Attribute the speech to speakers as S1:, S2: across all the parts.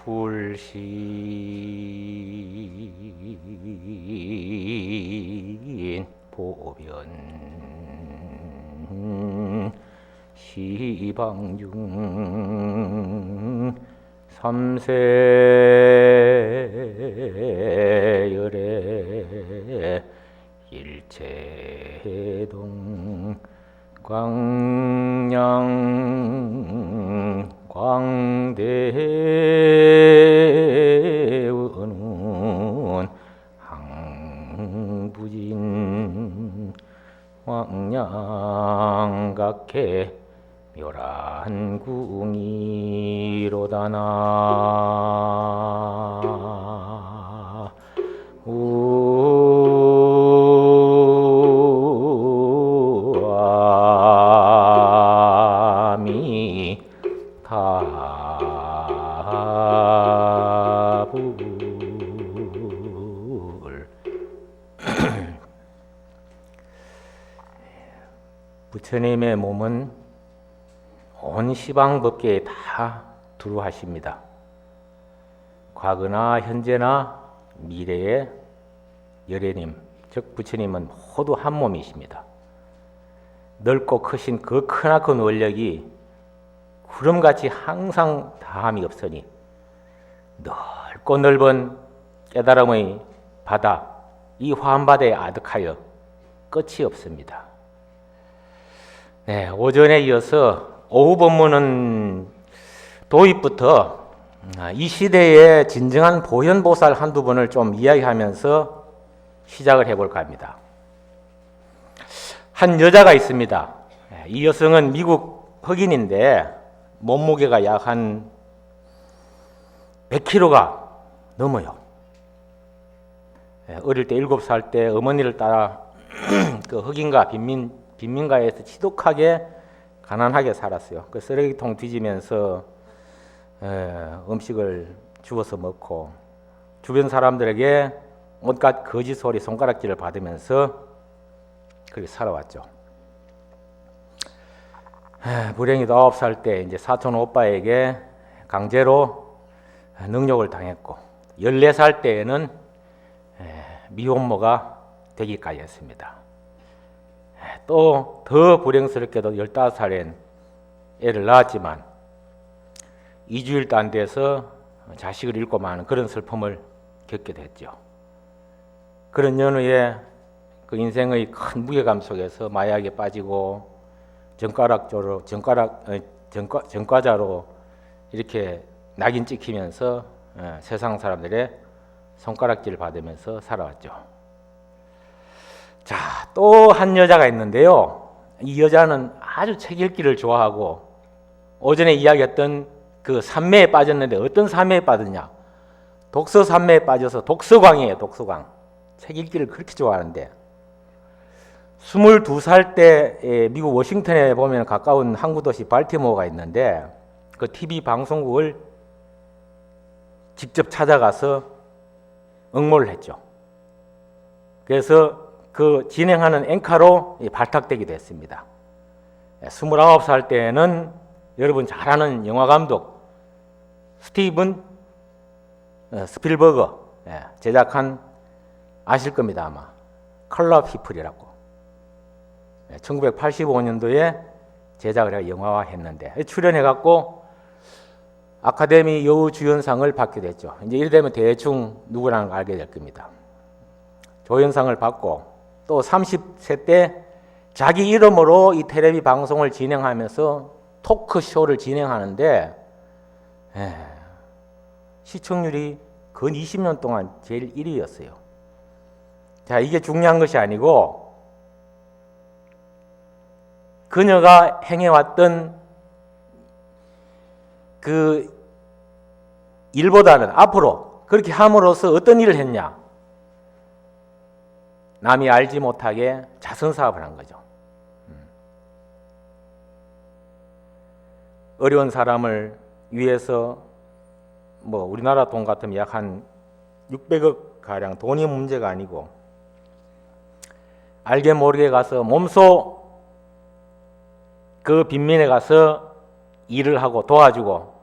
S1: 불신 보변 시방중 삼세열애 일체동 광양 광대의는 항부진 왕양각해 멸한궁이로다나 아미타불 부처님의 몸은 온 시방법계에 다 두루하십니다. 과거나 현재나 미래의 열애님, 즉 부처님은 모두 한 몸이십니다. 넓고 크신 그 크나큰 원력이 구름같이 항상 다함이 없으니 넓고 넓은 깨달음의 바다, 이 화엄바다에 아득하여 끝이 없습니다. 네, 오전에 이어서 오후 법문은 도입부터 이 시대의 진정한 보현보살 한두 번을 좀 이야기하면서 시작을 해볼까 합니다. 한 여자가 있습니다. 이 여성은 미국 흑인인데 몸무게가 약 한 100kg가 넘어요. 어릴 때 7살 때 어머니를 따라 그 흑인가 빈민가에서 지독하게 가난하게 살았어요. 그 쓰레기통 뒤지면서 음식을 주워서 먹고 주변 사람들에게 온갖 거짓 소리, 손가락질을 받으면서 그렇게 살아왔죠. 불행히 9살 때 이제 사촌 오빠에게 강제로 능욕을 당했고 14살 때에는 미혼모가 되기까지 했습니다. 또 더 불행스럽게도 15살엔 애를 낳았지만 2주일도 안 돼서 자식을 잃고 마는 그런 슬픔을 겪게 됐죠. 그런 연후에 그 인생의 큰 무게감 속에서 마약에 빠지고 전과자로 이렇게 낙인 찍히면서 세상 사람들의 손가락질을 받으면서 살아왔죠. 자, 또 한 여자가 있는데요. 이 여자는 아주 책 읽기를 좋아하고 오전에 이야기했던 그 산매에 빠졌는데 어떤 산매에 빠졌냐? 독서 산매에 빠져서 독서광이에요. 독서광. 책 읽기를 그렇게 좋아하는데 22살 때 미국 워싱턴에 보면 가까운 항구 도시 발티모어가 있는데 그 TV 방송국을 직접 찾아가서 응모를 했죠. 그래서 그 진행하는 앵커로 발탁되게 됐습니다. 29살 때에는 여러분 잘 아는 영화감독 스티븐 스필버거 제작한 아실 겁니다. 아마 컬러 피플이라고 1985년도에 제작을 해 영화화했는데 출연해갖고 아카데미 여우주연상을 받게 됐죠. 이제 이래 되면 대충 누구라는 걸 알게 될 겁니다. 조연상을 받고 또 30세 때 자기 이름으로 이 텔레비 방송을 진행하면서 토크쇼를 진행하는데 시청률이 근 20년 동안 제일 1위였어요. 자, 이게 중요한 것이 아니고 그녀가 행해왔던 그 일보다는 앞으로 그렇게 함으로써 어떤 일을 했냐? 남이 알지 못하게 자선사업을 한 거죠. 어려운 사람을 위해서 뭐 우리나라 돈 같으면 약 한 600억 가량 돈이 문제가 아니고 알게 모르게 가서 몸소 그 빈민에 가서 일을 하고 도와주고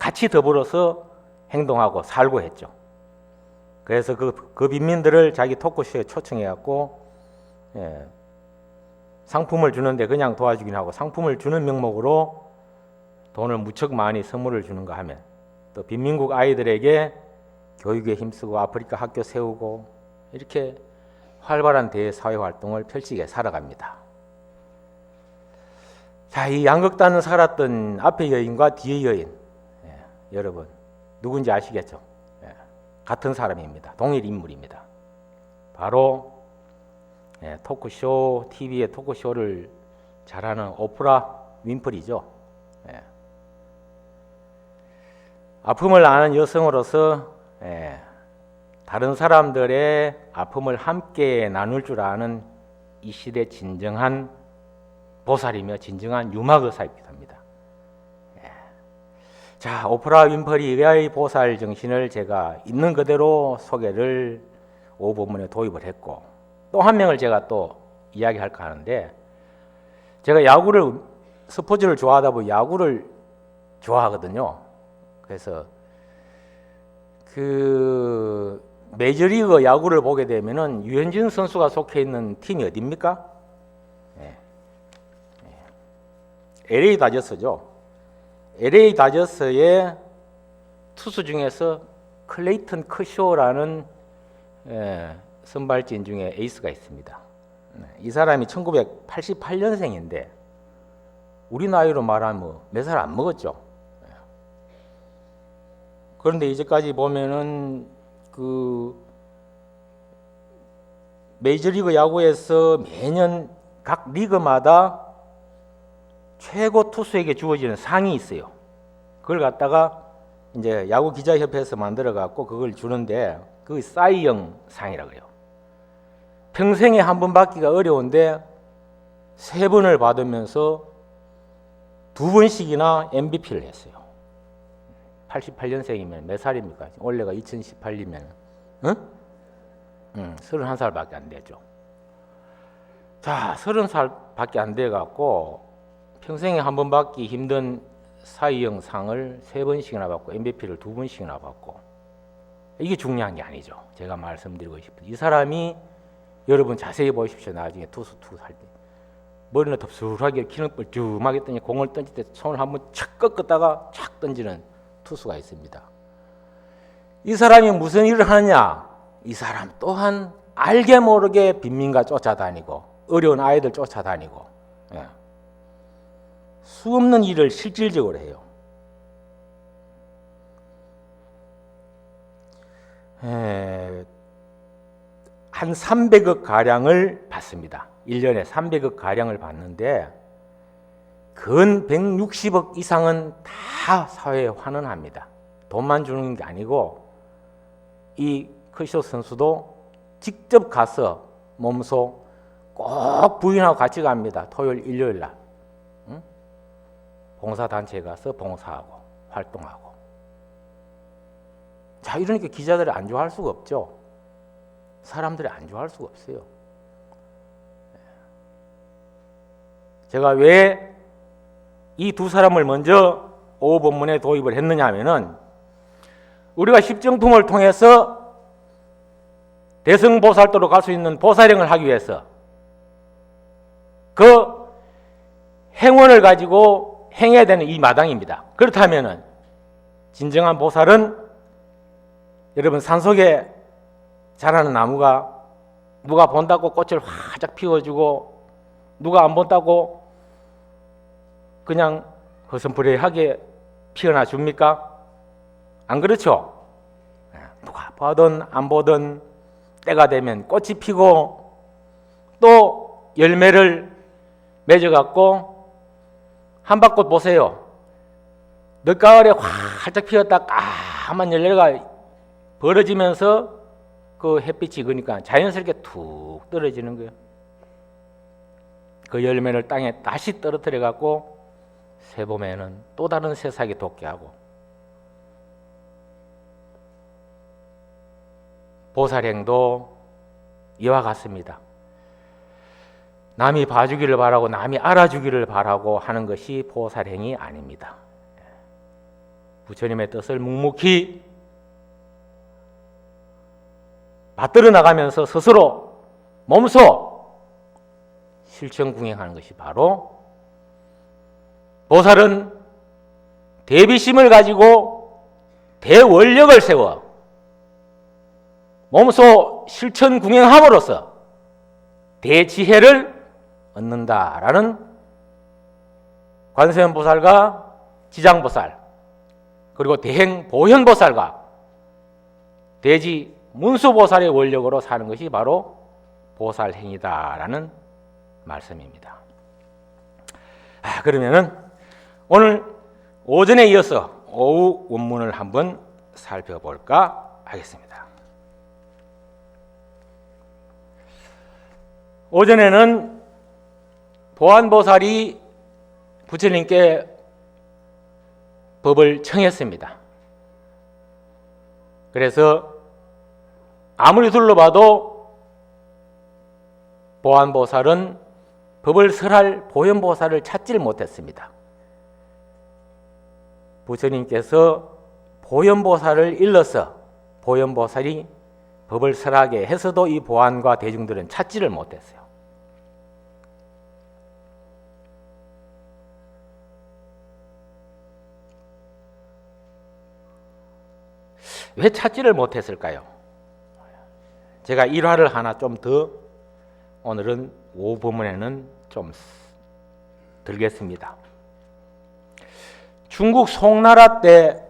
S1: 같이 더불어서 행동하고 살고 했죠. 그래서 그 빈민들을 자기 토크쇼에 초청해갖고 상품을 주는데 그냥 도와주긴 하고 상품을 주는 명목으로 돈을 무척 많이 선물을 주는가 하면 또 빈민국 아이들에게 교육에 힘쓰고 아프리카 학교 세우고 이렇게 활발한 대사회 활동을 펼치게 살아갑니다. 자, 이 양극단을 살았던 앞의 여인과 뒤의 여인, 여러분 누군지 아시겠죠? 같은 사람입니다. 동일 인물입니다. 바로 토크쇼, TV의 토크쇼를 잘하는 오프라 윈프리죠. 아픔을 아는 여성으로서 다른 사람들의 아픔을 함께 나눌 줄 아는 이 시대 진정한 보살이며 진정한 유머의사이기도 합니다. 자, 오프라 윈프리의 보살 정신을 제가 있는 그대로 소개를 오본문에 도입을 했고 또 한 명을 제가 또 이야기할까 하는데 제가 야구를 스포츠를 좋아하다 보니 야구를 좋아하거든요. 그래서 그 메이저리그 야구를 보게 되면은 유현진 선수가 속해 있는 팀이 어디입니까? LA 다저스죠. LA 다저스의 투수 중에서 클레이턴 커쇼라는 선발진 중에 에이스가 있습니다. 이 사람이 1988년생인데 우리 나이로 말하면 몇 살 안 먹었죠. 그런데 이제까지 보면은 그 메이저리그 야구에서 매년 각 리그마다 최고 투수에게 주어지는 상이 있어요. 그걸 갖다가 이제 야구 기자협회에서 만들어 갖고 그걸 주는데 그게 사이영 상이라고 해요. 평생에 한 번 받기가 어려운데 3번을 받으면서 2번씩이나 MVP를 했어요. 88년생이면 몇 살입니까? 올해가 2018이면 31살밖에 안 되죠. 자, 30살밖에 안 돼 갖고 평생에 한 번 받기 힘든 사이영 상을 3번씩이나 받고 MVP를 2번씩이나 받고 이게 중요한 게 아니죠. 제가 말씀드리고 싶은 이 사람이 여러분 자세히 보십시오. 나중에 투수 할 때 머리는 덥수하게 키는 뻘쭘하게 던지 공을 던질 때 손을 한번 착 꺾었다가 착 던지는 투수가 있습니다. 이 사람이 무슨 일을 하느냐? 이 사람 또한 알게 모르게 빈민가 쫓아다니고 어려운 아이들 쫓아다니고 수없는 일을 실질적으로 해요. 한 300억 가량을 받습니다. 1년에 300억 가량을 받는데 근 160억 이상은 다 사회에 환원합니다. 돈만 주는 게 아니고 이 커쇼 선수도 직접 가서 몸소 꼭 부인하고 같이 갑니다. 토요일, 일요일 날 봉사단체에 가서 봉사하고 활동하고. 자, 이러니까 기자들이 안 좋아할 수가 없죠. 사람들이 안 좋아할 수가 없어요. 제가 왜 이 두 사람을 먼저 오후 본문에 도입을 했느냐 하면은 우리가 십정통을 통해서 대승보살도로 갈 수 있는 보살행을 하기 위해서 그 행원을 가지고 행해야 되는 이 마당입니다. 그렇다면은 진정한 보살은 여러분 산속에 자라는 나무가 누가 본다고 꽃을 활짝 피워주고 누가 안 본다고 그냥 허선부레하게 피어나 줍니까? 안 그렇죠? 누가 보든 안 보든 때가 되면 꽃이 피고 또 열매를 맺어갖고 한밭꽃 보세요. 늦가을에 활짝 피었다 까만 열매가 벌어지면서 그 햇빛이 그러니까 자연스럽게 툭 떨어지는 거예요. 그 열매를 땅에 다시 떨어뜨려 갖고 새봄에는 또 다른 새싹이 돋게 하고 보살행도 이와 같습니다. 남이 봐주기를 바라고 남이 알아주기를 바라고 하는 것이 보살행이 아닙니다. 부처님의 뜻을 묵묵히 받들어 나가면서 스스로 몸소 실천궁행하는 것이 바로 보살은 대비심을 가지고 대원력을 세워 몸소 실천궁행함으로써 대지혜를 얻는다라는 관세음보살과 지장보살 그리고 대행보현보살과 대지 문수보살의 원력으로 사는 것이 바로 보살행위다라는 말씀입니다. 그러면은 오늘 오전에 이어서 오후 원문을 한번 살펴볼까 하겠습니다. 오전에는 보안보살이 부처님께 법을 청했습니다. 그래서 아무리 둘러봐도 보안보살은 법을 설할 보현보살을 찾지를 못했습니다. 부처님께서 보현보살을 일러서 보현보살이 법을 설하게 해서도 이 보안과 대중들은 찾지를 못했어요. 왜 찾지를 못했을까요? 제가 일화를 하나 좀 더 오늘은 오후 본문에는 좀 들겠습니다. 중국 송나라 때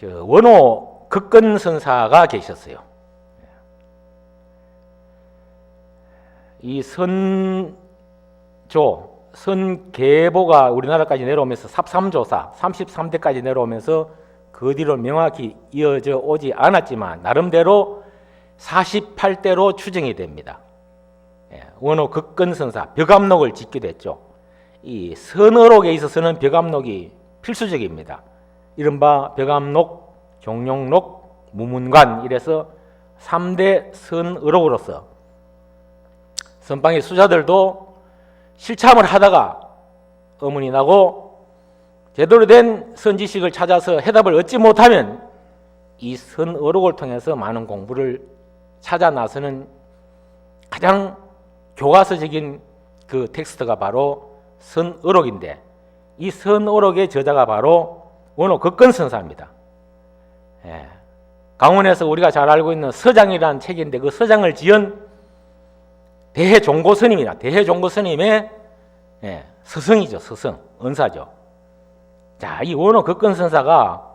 S1: 원호 극건선사가 계셨어요. 이 선계보가 우리나라까지 내려오면서 삽삼조사 33대까지 내려오면서 그 뒤로 명확히 이어져 오지 않았지만 나름대로 48대로 추정이 됩니다. 원호 극건선사 벽암록을 짓기도 했죠. 이 선어록에 있어서는 벽암록이 필수적입니다. 이른바 벽암록, 종룡록, 무문관 이래서 3대 선어록으로서 선방의 수자들도 실참을 하다가 의문이 나고 제대로 된 선지식을 찾아서 해답을 얻지 못하면 이 선어록을 통해서 많은 공부를 찾아 나서는 가장 교과서적인 그 텍스트가 바로 선어록인데 이 선어록의 저자가 바로 원호 극건선사입니다. 강원에서 우리가 잘 알고 있는 서장이라는 책인데 그 서장을 지은 대해종고스님이라 대해종고스님의 스승이죠. 스승, 은사죠. 자, 이 원호 극건선사가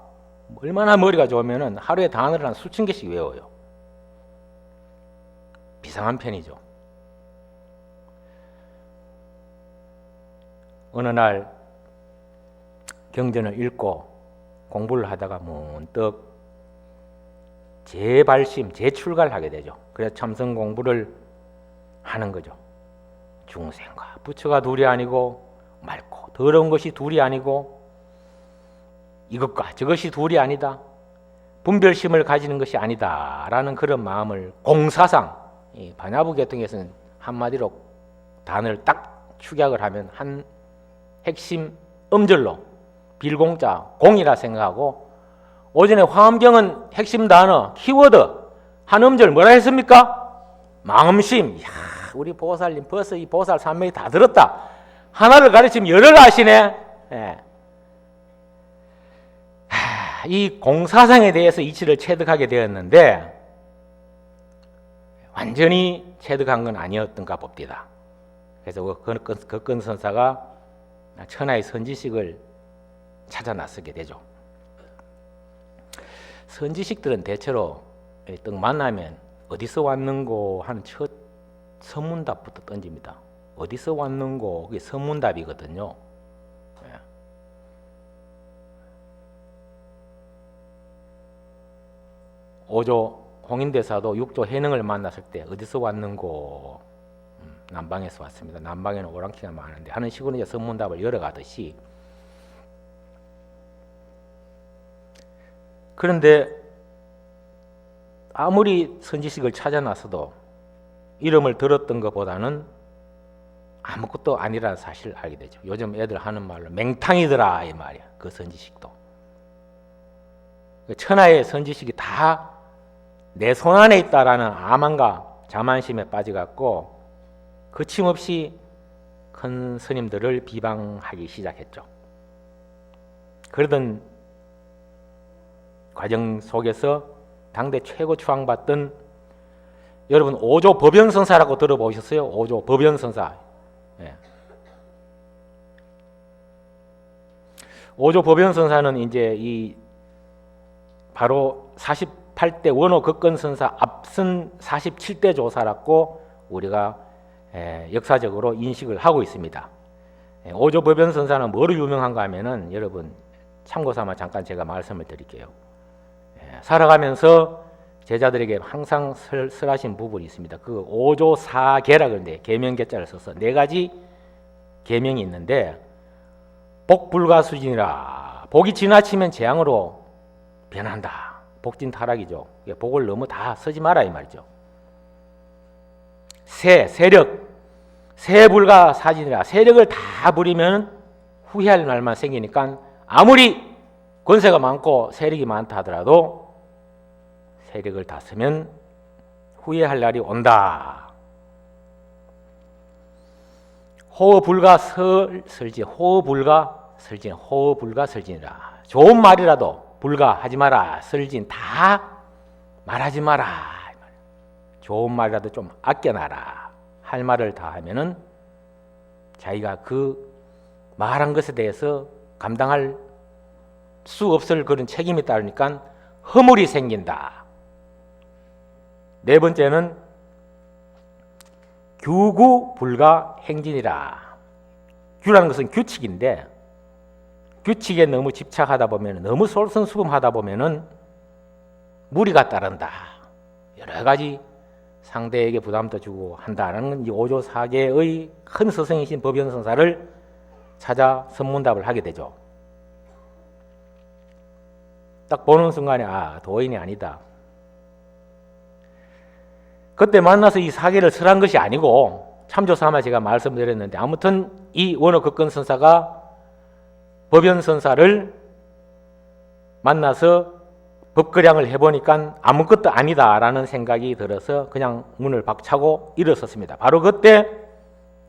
S1: 얼마나 머리가 좋으면은 하루에 단어를 한 수천 개씩 외워요. 비상한 편이죠. 어느 날 경전을 읽고 공부를 하다가 문득 재발심, 재출가를 하게 되죠. 그래서 참선 공부를 하는 거죠. 중생과 부처가 둘이 아니고 맑고 더러운 것이 둘이 아니고 이것과 저것이 둘이 아니다. 분별심을 가지는 것이 아니다라는 그런 마음을 공사상 이 반야부 계통에서는 한마디로 단어를 딱 축약을 하면 한 핵심 음절로 빌공자 공이라 생각하고 오전에 화엄경은 핵심 단어 키워드 한 음절 뭐라 했습니까? 마음심. 이야, 우리 보살님 벌써 이 보살 산맥이 다 들었다. 하나를 가르치면 열을 아시네. 이 공사상에 대해서 이치를 체득하게 되었는데 완전히 체득한 건 아니었던가 봅니다. 그래서 극건선사가 천하의 선지식을 찾아 나서게 되죠. 선지식들은 대체로 딱 만나면 어디서 왔는고 하는 첫 선문답부터 던집니다. 어디서 왔는고 그게 선문답이거든요. 오조 홍인대사도 육조 해능을 만났을 때 어디서 왔는고 남방에서 왔습니다. 남방에는 오랑캐가 많은데 하는 식으로 이제 선문답을 열어가듯이 그런데 아무리 선지식을 찾아 나서도 이름을 들었던 것보다는 아무것도 아니라는 사실을 알게 되죠. 요즘 애들 하는 말로 맹탕이더라 이 말이야. 그 선지식도 천하의 선지식이 다 내 손 안에 있다라는 암함과 자만심에 빠져갖고 거침없이 큰 스님들을 비방하기 시작했죠. 그러던 과정 속에서 당대 최고 추앙받던, 여러분 오조 법연선사라고 들어보셨어요? 오조 법연선사. 예. 오조 법연선사는 이제 이 바로 48대 원호 극건선사 앞선 47대 조사라고 우리가 역사적으로 인식을 하고 있습니다. 오조 법연선사는 뭐로 유명한가 하면은, 여러분 참고삼아 잠깐 제가 말씀을 드릴게요. 살아가면서 제자들에게 항상 설하신 부분이 있습니다. 그 오조사계라 그러는데 계명계자를 써서 네 가지 계명이 있는데, 복불가수진이라, 복이 지나치면 재앙으로 변한다. 복진타락이죠. 복을 너무 다 쓰지 마라 이 말이죠. 세력, 세불가사진이라, 세력을 다 부리면 후회할 날만 생기니까 아무리 권세가 많고 세력이 많다 하더라도 세력을 다 쓰면 후회할 날이 온다. 호불가설진, 호불가설진이라, 좋은 말이라도 불가하지 마라, 설진 다 말하지 마라. 좋은 말이라도 좀 아껴놔라. 할 말을 다 하면은 자기가 그 말한 것에 대해서 감당할 수 없을 그런 책임이 따르니까 허물이 생긴다. 네 번째는 규구불가 행진이라. 규라는 것은 규칙인데, 규칙에 너무 집착하다 보면, 너무 솔선수범하다 보면은 무리가 따른다. 여러 가지 상대에게 부담도 주고 한다는 이 오조사계의 큰 스승이신 법연선사를 찾아 선문답을 하게 되죠. 딱 보는 순간에 도인이 아니다. 그때 만나서 이 사계를 설한 것이 아니고, 참조삼아 제가 말씀드렸는데, 아무튼 이 원어극건선사가 법연선사를 만나서 법거량을 해보니까 아무것도 아니다라는 생각이 들어서 그냥 문을 박차고 일어섰습니다. 바로 그때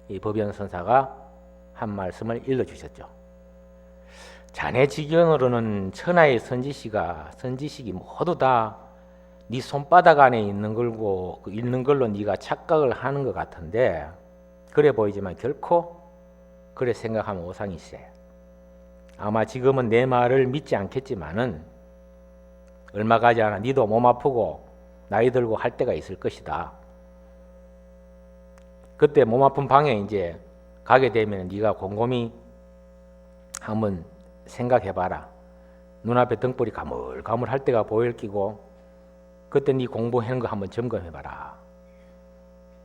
S1: 이 법연선사가 한 말씀을 일러주셨죠. 자네 지견으로는 천하의 선지식이 모두 다 네 손바닥 안에 있는 걸로 네가 착각을 하는 것 같은데, 그래 보이지만 결코 그래 생각하면 오상이세. 아마 지금은 내 말을 믿지 않겠지만은 얼마 가지 않아 니도 몸 아프고 나이 들고 할 때가 있을 것이다. 그때 몸 아픈 방에 이제 가게 되면 네가 곰곰이 한번 생각해봐라. 눈앞에 등불이 가물가물 할 때가 보일 끼고, 그때 네 공부하는 거 한번 점검해봐라.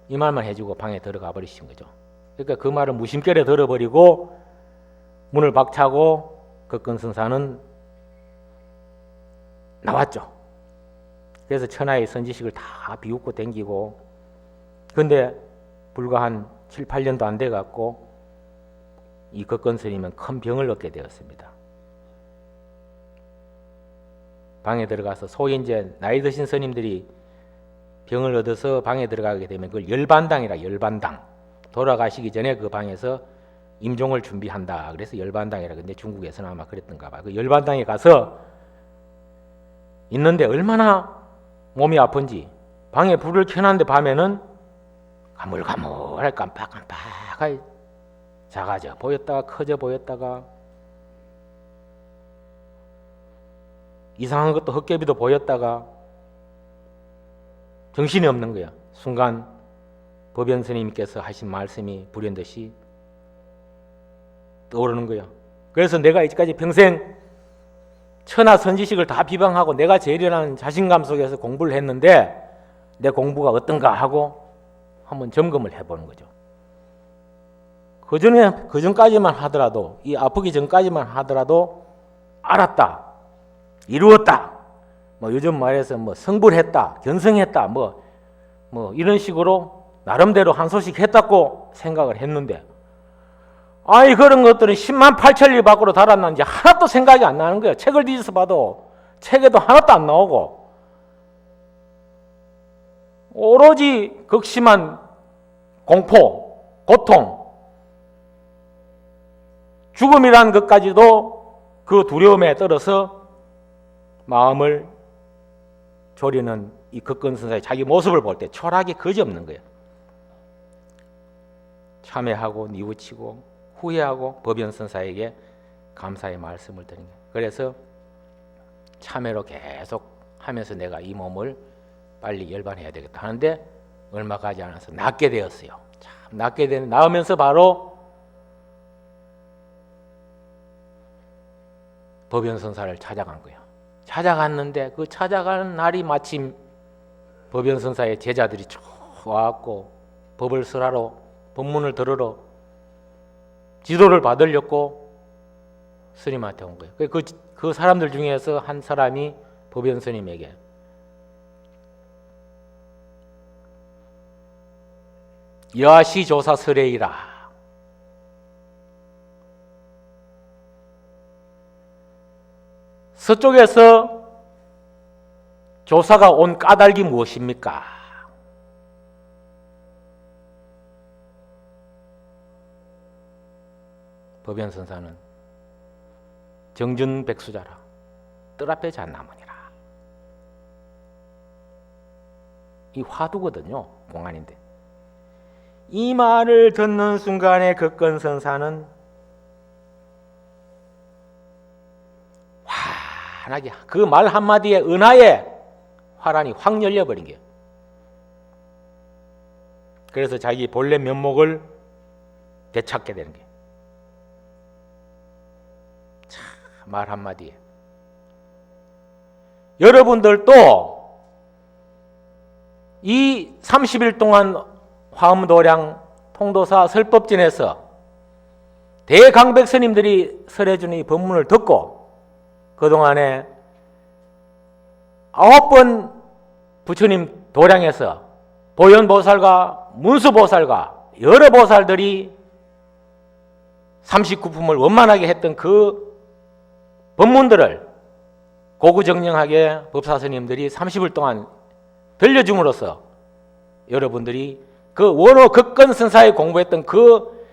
S1: 이 말만 해주고 방에 들어가 버리신 거죠. 그러니까 그 말을 무심결에 들어버리고 문을 박차고 극건선사는 나왔죠. 그래서 천하의 선지식을 다 비웃고 댕기고, 근데 불과 한 7, 8년도 안 돼갖고 이 극건스님은 큰 병을 얻게 되었습니다. 방에 들어가서, 소위 이제 나이 드신 스님들이 병을 얻어서 방에 들어가게 되면 그걸 열반당이라, 열반당. 돌아가시기 전에 그 방에서 임종을 준비한다. 그래서 열반당이라. 근데 중국에서는 아마 그랬던가 봐. 그 열반당에 가서 있는데 얼마나 몸이 아픈지, 방에 불을 켜놨는데 밤에는 가물가물하게 깜빡깜빡하게 작아져 보였다가 커져 보였다가, 이상한 것도 헛개비도 보였다가 정신이 없는 거야. 순간 법연스님께서 하신 말씀이 불현듯이 떠오르는 거야. 그래서 내가 이제까지 평생 천하 선지식을 다 비방하고 내가 제일이라는 자신감 속에서 공부를 했는데 내 공부가 어떤가 하고 한번 점검을 해보는 거죠. 그 전까지만 하더라도, 이 아프기 전까지만 하더라도 알았다, 이루었다, 뭐 요즘 말해서 뭐 성불했다, 견성했다, 뭐 이런 식으로 나름대로 한 소식 했다고 생각을 했는데, 그런 것들은 10만 8천리 밖으로 달아났는지 하나도 생각이 안 나는 거예요. 책을 뒤져서 봐도 책에도 하나도 안 나오고 오로지 극심한 공포, 고통, 죽음이라는 것까지도 그 두려움에 떨어서 마음을 졸이는 이 극근 선사의 자기 모습을 볼 때 초락이 그지없는 거예요. 참회하고 뉘우치고 후회하고 법연 선사에게 감사의 말씀을 드린 거예요. 그래서 참회로 계속 하면서 내가 이 몸을 빨리 열반해야 되겠다 하는데 얼마 가지 않아서 낫게 되었어요. 참 낫게 되는 나으면서 바로 법연 선사를 찾아간 거예요. 찾아갔는데 그 찾아가는 날이 마침 법연 선사의 제자들이 쭉 와갖고 법을 설하러 법문을 들으러 지도를 받으려고 스님한테 온 거예요. 그 사람들 중에서 한 사람이 법연 스님에게 여시조사 설해이라, 서쪽에서 조사가 온 까닭이 무엇입니까? 법연 선사는 정준백수자라 뜰 앞에 잣나무니라. 이 화두거든요. 공안인데 이 말을 듣는 순간에 극근 선사는 환하게 그 말 한마디에 은하에 화란이 확 열려버린 거예요. 그래서 자기 본래 면목을 되찾게 되는 거예요. 말 한마디에. 여러분들도 이 30일 동안 화엄도량 통도사 설법진에서 대강백 스님들이 설해주는 이 법문을 듣고 그동안에 9번 부처님 도량에서 보현보살과 문수보살과 여러 보살들이 39품을 원만하게 했던 그 법문들을 고구정령하게 법사스님들이 30일 동안 들려줌으로써 여러분들이 그 원호 극근 선사에 공부했던 그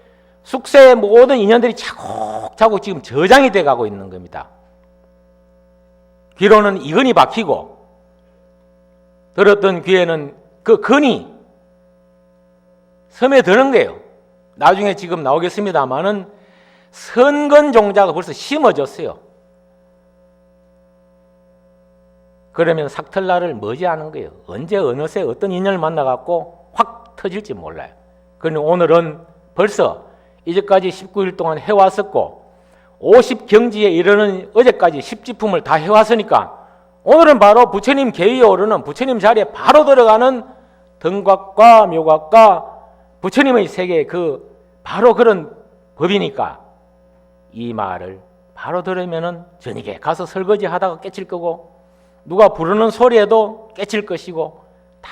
S1: 숙세의 모든 인연들이 차곡차곡 지금 저장이 돼 가고 있는 겁니다. 귀로는 이근이 박히고 들었던 귀에는 그 근이 스며드는 거예요. 나중에 지금 나오겠습니다만은 선근 종자가 벌써 심어졌어요. 그러면 삭틀날을 머지않은 거예요. 언제 어느새 어떤 인연을 만나갖고 확 터질지 몰라요. 그런데 오늘은 벌써 이제까지 19일 동안 해왔었고 50경지에 이르는 어제까지 10지품을 다 해왔으니까 오늘은 바로 부처님 계위에 오르는 부처님 자리에 바로 들어가는 등곽과 묘곽과 부처님의 세계의 그 바로 그런 법이니까 이 말을 바로 들으면은 저녁에 가서 설거지 하다가 깨칠 거고 누가 부르는 소리에도 깨칠 것이고 다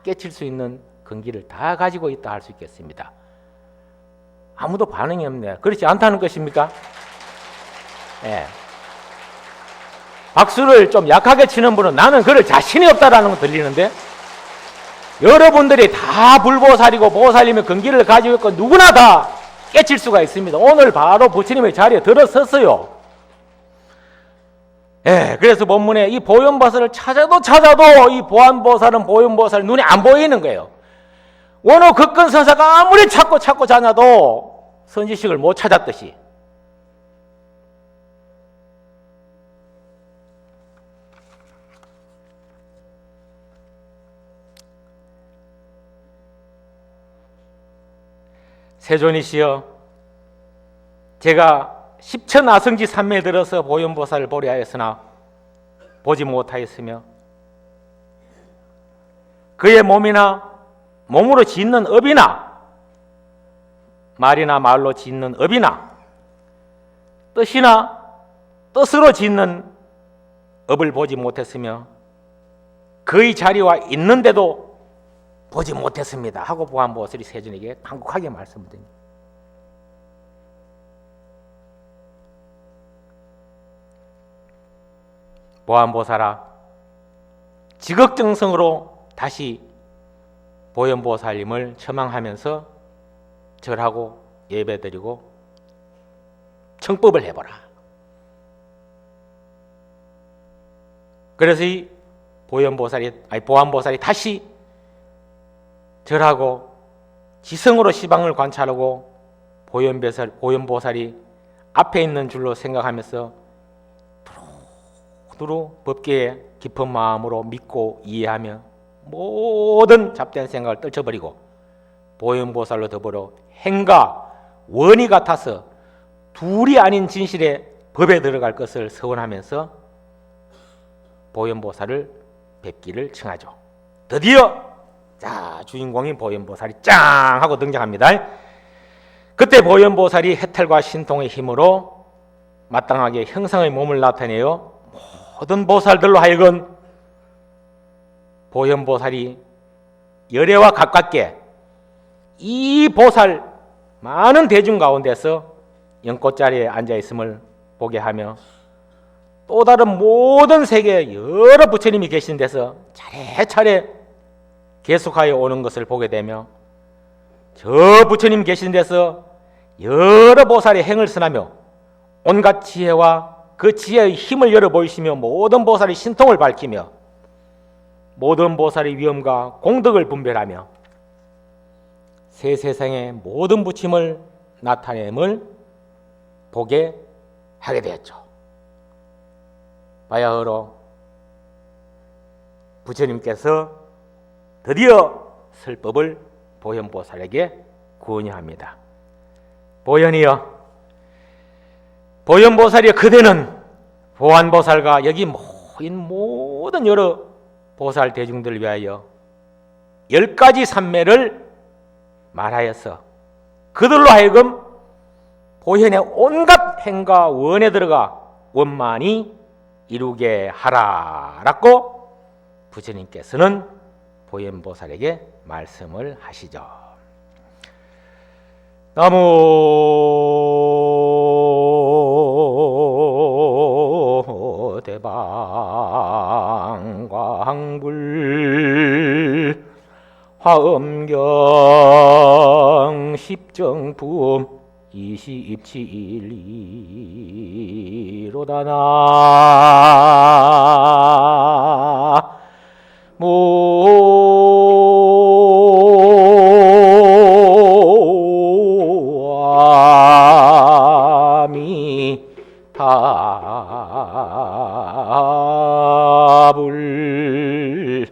S1: 깨칠 수 있는 근기를 다 가지고 있다 할 수 있겠습니다. 아무도 반응이 없네요. 그렇지 않다는 것입니까? 예. 박수를 좀 약하게 치는 분은 나는 그럴 자신이 없다라는 거 들리는데 여러분들이 다 불보살이고 보살님의 근기를 가지고 있고 누구나 다 깨칠 수가 있습니다. 오늘 바로 부처님의 자리에 들어섰어요. 예, 그래서 본문에 이 보현보살을 찾아도 이 보안보살은 보현보살 눈에 안 보이는 거예요. 원호 극근 선사가 아무리 찾고 자냐도 선지식을 못 찾았듯이 세존이시여, 제가 십천아성지 산매에 들어서 보현보살을 보려 하였으나 보지 못하였으며 그의 몸으로 짓는 업이나 말이나 말로 짓는 업이나 뜻으로 짓는 업을 보지 못했으며 그의 자리와 있는데도 보지 못했습니다 하고 보안보살이 세존에게 간곡하게 말씀드립니다. 보안보살아, 지극정성으로 다시 보현보살님을 처망하면서 절하고 예배드리고 청법을 해보라. 그래서 이 보안보살이 다시 절하고 지성으로 시방을 관찰하고 보현보살이 앞에 있는 줄로 생각하면서 두루 법계에 깊은 마음으로 믿고 이해하며 모든 잡된 생각을 떨쳐버리고 보현보살로 더불어 행과 원이 같아서 둘이 아닌 진실의 법에 들어갈 것을 서원하면서 보현보살을 뵙기를 청하죠. 드디어 자, 주인공인 보현보살이 짱 하고 등장합니다. 그때 보현보살이 해탈과 신통의 힘으로 마땅하게 형상의 몸을 나타내어 모든 보살들로 하여금 보현보살이 열애와 가깝게 이 보살 많은 대중 가운데서 연꽃자리에 앉아있음을 보게 하며 또 다른 모든 세계에 여러 부처님이 계신 데서 차례차례 계속하여 오는 것을 보게 되며 저 부처님 계신 데서 여러 보살이 행을 선하며 온갖 지혜와 그 지혜의 힘을 열어 보이시며 모든 보살이 신통을 밝히며 모든 보살의 위엄과 공덕을 분별하며 새 세상의 모든 부처님을 나타냄을 보게 하게 되었죠. 바야흐로 부처님께서 드디어 설법을 보현보살에게 구언합니다. 보현이여, 보현보살이여, 그대는 보안보살과 여기 모인 모든 여러 보살 대중들을 위하여 10가지 삼매를 말하여서 그들로 하여금 보현의 온갖 행과 원에 들어가 원만히 이루게 하라라고 부처님께서는 보현보살에게 말씀을 하시죠. 나무 대방광불 화엄경 십정품 27리로다나 아미타불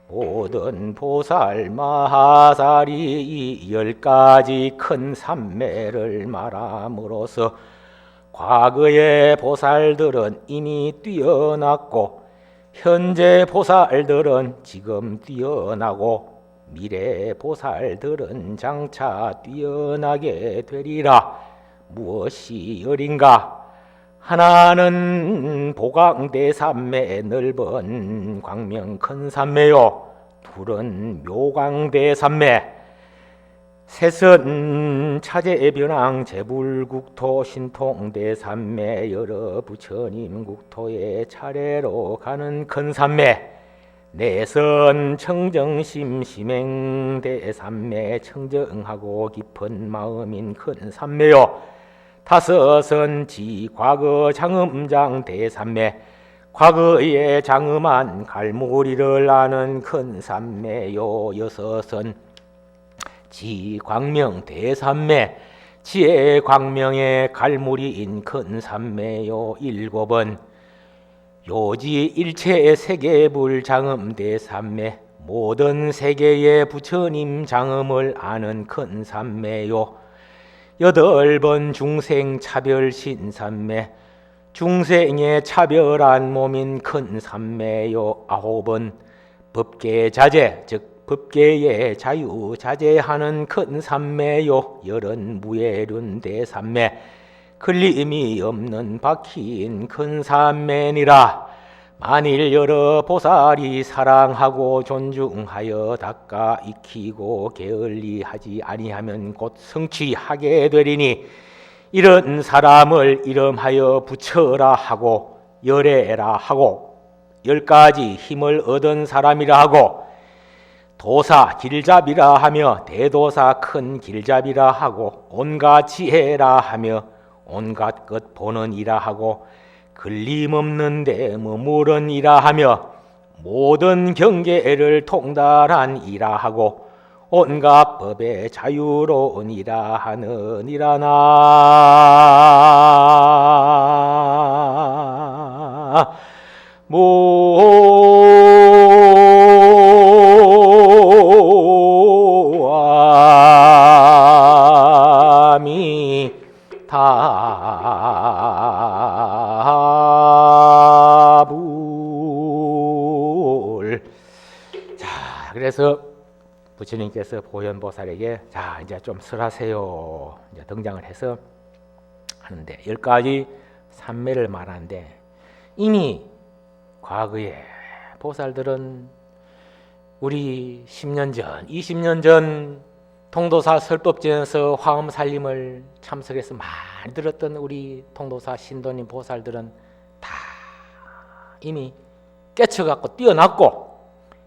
S1: 모든 보살 마하살이 10가지 큰 삼매를 말함으로써 과거의 보살들은 이미 뛰어났고 현재 보살들은 지금 뛰어나고 미래 보살들은 장차 뛰어나게 되리라. 무엇이 열인가? 하나는 보강대삼매 넓은 광명 큰 삼매요, 둘은 묘광대삼매, 셋은 차제변왕 제불국토 신통대삼매 여러 부처님 국토에 차례로 가는 큰 삼매, 넷은 청정심 심행대삼매 청정하고 깊은 마음인 큰 삼매요, 다섯은 지과거 장음장 대삼매 과거의 장음한 갈무리를 아는 큰 삼매요, 여섯은 지광명 대삼매 지혜 광명의 갈무리인 큰 삼매요, 일곱은 요지 일체의 세계불 장음 대삼매 모든 세계의 부처님 장음을 아는 큰 삼매요, 여덟번 중생 차별 신삼매 중생의 차별한 몸인 큰 삼매요, 아홉은 법계 자제 즉 법계의 자유 자제하는 큰 삼매요, 열은 무예륜 대삼매 걸림이 없는 박힌 큰 삼매니라. 만일 여러 보살이 사랑하고 존중하여 닦아 익히고 게을리하지 아니하면 곧 성취하게 되리니 이런 사람을 이름하여 부처라 하고 열애라 하고 10가지 힘을 얻은 사람이라 하고 도사 길잡이라 하며 대도사 큰 길잡이라 하고 온갖 지혜라 하며 온갖 것 보는 이라 하고 걸림없는 데 머무른 이라 하며 모든 경계를 통달한 이라 하고 온갖 법에 자유로운 이라 하느니라 나 모아미타불. 자, 그래서 부처님께서 보현보살에게 자 이제 좀 설하세요 이제 등장을 해서 하는데 10가지 삼매를 말하는데 이미 과거에 보살들은 우리 10년 전, 20년 전 통도사 설법전에서 화엄살림을 참석해서 많이 들었던 우리 통도사 신도님 보살들은 다 이미 깨쳐갖고 뛰어났고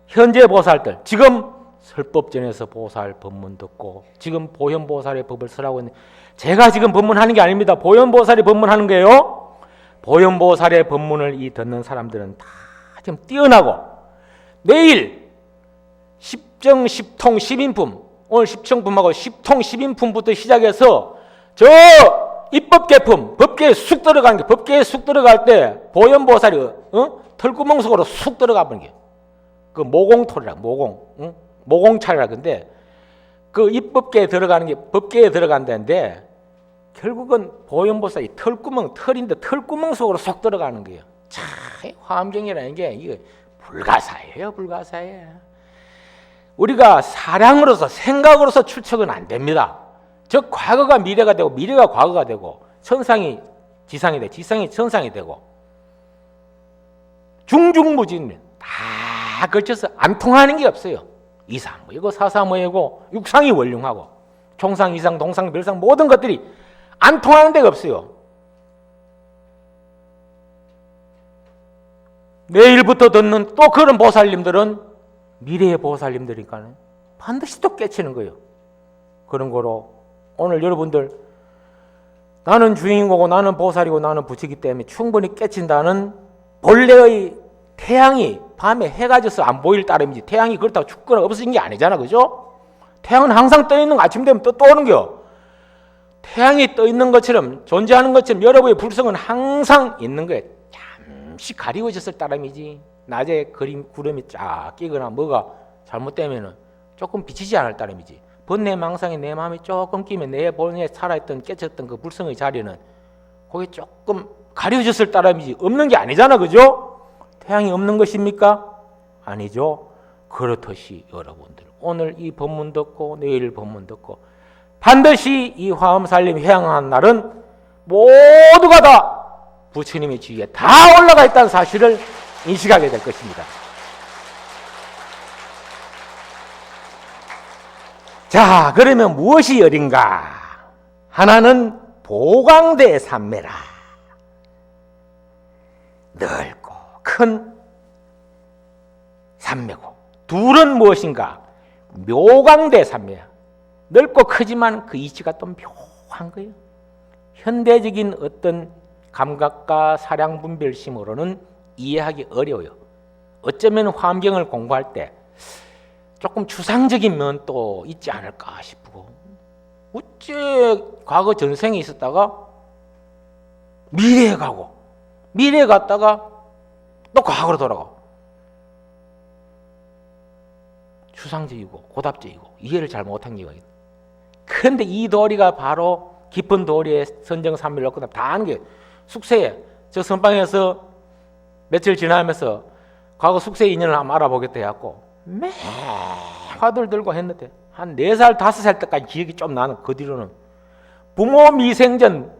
S1: 현재 보살들 지금 설법전에서 보살 법문 듣고 지금 보현보살의 법을 설하고 있는 제가 지금 법문하는 게 아닙니다. 보현보살이 법문하는 거예요. 보현보살의 법문을 이 듣는 사람들은 다 지금 뛰어나고 내일 십정, 십통, 십인품 오늘 십정품하고 십통, 십인품부터 시작해서 저 입법계품 법계에 쑥 들어가는 게 법계에 쑥 들어갈 때 보현보살이 털구멍 속으로 쑥 들어가 버리는 게 그 모공토리라 모공 모공찰이라 근데 그 입법계에 들어가는 게 법계에 들어간다는데 결국은 보현보살이 털구멍 털인데 털구멍 속으로 쏙 들어가는 거예요. 참 화엄경이라는 게 이게 불가사예요. 불가사예. 우리가 사량으로서 생각으로서 추측은 안 됩니다. 즉 과거가 미래가 되고 미래가 과거가 되고 천상이 지상이 되고 지상이 천상이 되고 중중무진 다 걸쳐서 안 통하는 게 없어요. 이상무이고 사사무이고 육상이 원륭하고 총상 이상 동상 별상 모든 것들이 안 통하는 데가 없어요. 내일부터 듣는 또 그런 보살님들은 미래의 보살님들이니까 반드시 또 깨치는 거예요. 그런 거로 오늘 여러분들 나는 주인공이고 나는 보살이고 나는 부처이기 때문에 충분히 깨친다는 본래의 태양이 밤에 해가 져서 안 보일 따름이지 태양이 그렇다고 죽거나 없어진 게 아니잖아. 그죠? 태양은 항상 떠 있는 거 아침 되면 또 오는 겨. 태양이 떠 있는 것처럼 존재하는 것처럼 여러분의 불성은 항상 있는 거예요. 잠시 가리워졌을 따름이지 낮에 구름이 쫙 끼거나 뭐가 잘못되면 조금 비치지 않을 따름이지 번뇌 망상에 내 마음이 조금 끼면 내 본에 살아있던 깨쳤던 그 불성의 자리는 거기 조금 가려졌을 따름이지 없는 게 아니잖아. 그죠? 태양이 없는 것입니까? 아니죠. 그렇듯이 여러분들 오늘 이 법문 듣고 내일 법문 듣고 반드시 이 화엄살림 회양한 날은 모두가 다 부처님의 지위에 다 올라가 있다는 사실을 인식하게 될 것입니다. 자, 그러면 무엇이 열인가? 하나는 보광대 삼매라. 넓고 큰 삼매고 둘은 무엇인가? 묘광대 삼매야. 넓고 크지만 그 이치가 또 묘한 거예요. 현대적인 어떤 감각과 사량 분별심으로는 이해하기 어려워요. 어쩌면 화엄경을 공부할 때 조금 추상적인 면도 있지 않을까 싶고 어째 과거 전생에 있었다가 미래에 가고 미래에 갔다가 또 과거로 돌아가고 추상적이고 고답적이고 이해를 잘 못한 경우가 있다. 그런데 이 도리가 바로 깊은 도리의 선정삼미를 얻고 다 아는 게 숙세에 저 선방에서 며칠 지나면서 과거 숙세 인연을 한번 알아보겠다 해갖고 매 화두를 들고 했는데 한 4살 5살 때까지 기억이 좀 나는 그 뒤로는 부모 미생전